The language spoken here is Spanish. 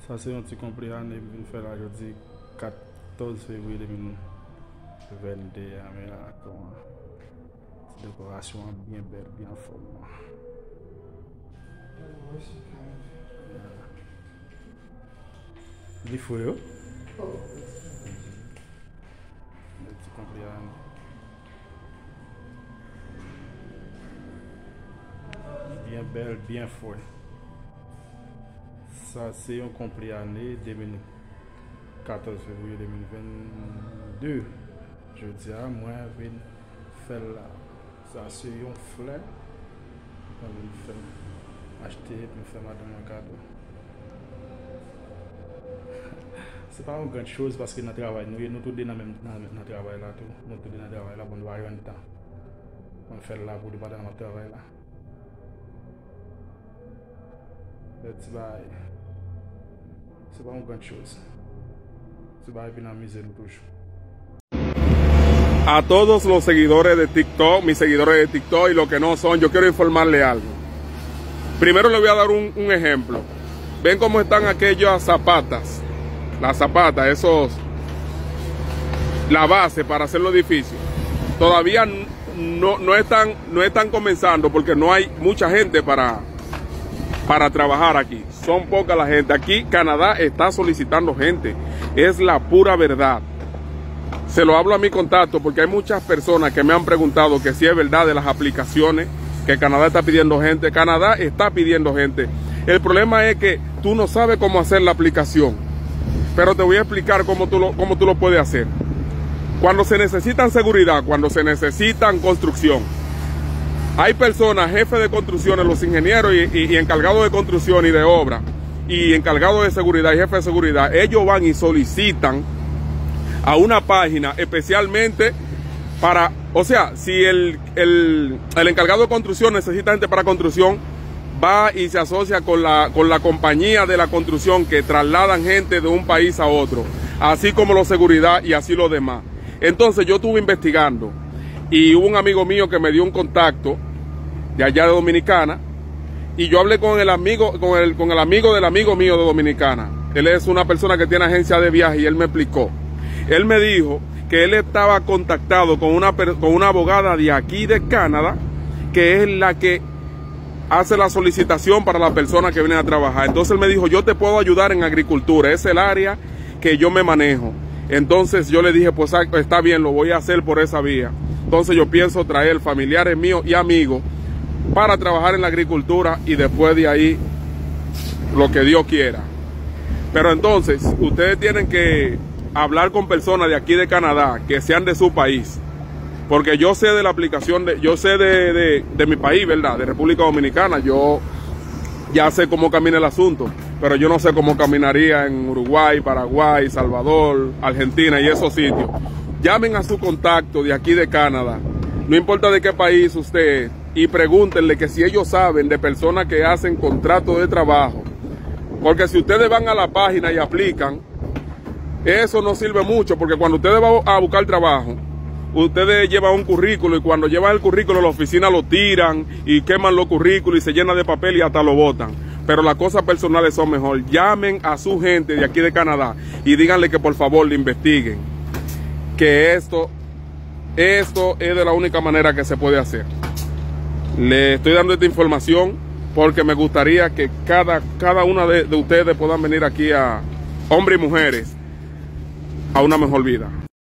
Ça, c'est un petit compréhensible que nous faisons aujourd'hui, 14 février 2022. Mais là, c'est une décoration bien belle, bien forte. Il faut, le petit compréhensible. Bien belle, bien fort. Ça, c'est un compris année 2014 février 2022. Je dis à moi, je vais faire là. Ça, c'est un fleur. Je vais faire acheter et faire madame un cadeau. C'est pas une grande chose parce que nous travaillons. Nous tous dans le travail là. Nous tous dans le travail là pour nous avoir un temps. On fait là pour nous pas dans le travail là. C'est pas une grande chose. C'est pas bien amusé toujours. A todos los seguidores de TikTok, mis seguidores de TikTok y los que no son, yo quiero informarle algo. Primero le voy a dar un ejemplo. Ven cómo están aquellas zapatas. Las zapatas, la base para hacer los edificios. Todavía no están comenzando porque no hay mucha gente para trabajar aquí. Son poca la gente. Aquí Canadá está solicitando gente. Es la pura verdad. Se lo hablo a mi contacto porque hay muchas personas que me han preguntado que si es verdad de las aplicaciones, que Canadá está pidiendo gente. Canadá está pidiendo gente. El problema es que tú no sabes cómo hacer la aplicación. Pero te voy a explicar cómo tú lo puedes hacer. Cuando se necesitan seguridad, cuando se necesitan construcción, hay personas, jefes de construcciones, los ingenieros y encargados de construcción y de obra, y encargados de seguridad y jefes de seguridad, ellos van y solicitan a una página especialmente para, o sea, si el encargado de construcción necesita gente para construcción, va y se asocia con la compañía de la construcción que trasladan gente de un país a otro, así como los seguridad y así los demás. Entonces yo estuve investigando y hubo un amigo mío que me dio un contacto de allá de Dominicana y yo hablé con el amigo del amigo mío de Dominicana. Él es una persona que tiene agencia de viaje y él me explicó. Él me dijo que él estaba contactado con una abogada de aquí de Canadá, que es la que hace la solicitación para las personas que vienen a trabajar. Entonces él me dijo, yo te puedo ayudar en agricultura, es el área que yo me manejo. Entonces yo le dije, pues está bien, lo voy a hacer por esa vía. Entonces yo pienso traer familiares míos y amigos para trabajar en la agricultura y después de ahí lo que Dios quiera. Pero entonces ustedes tienen que hablar con personas de aquí de Canadá que sean de su país. Porque yo sé de la aplicación, yo sé de mi país, ¿verdad? De República Dominicana. Yo ya sé cómo camina el asunto, pero yo no sé cómo caminaría en Uruguay, Paraguay, Salvador, Argentina y esos sitios. Llamen a su contacto de aquí de Canadá, no importa de qué país usted es, y pregúntenle que si ellos saben de personas que hacen contratos de trabajo. Porque si ustedes van a la página y aplican, eso no sirve mucho, porque cuando ustedes van a buscar trabajo, ustedes llevan un currículo y cuando llevan el currículo la oficina lo tiran y queman los currículos y se llena de papel y hasta lo botan. Pero las cosas personales son mejor. Llamen a su gente de aquí de Canadá y díganle que por favor le investiguen. Que esto es de la única manera que se puede hacer. Le estoy dando esta información porque me gustaría que cada una de ustedes puedan venir aquí, a hombres y mujeres, a una mejor vida.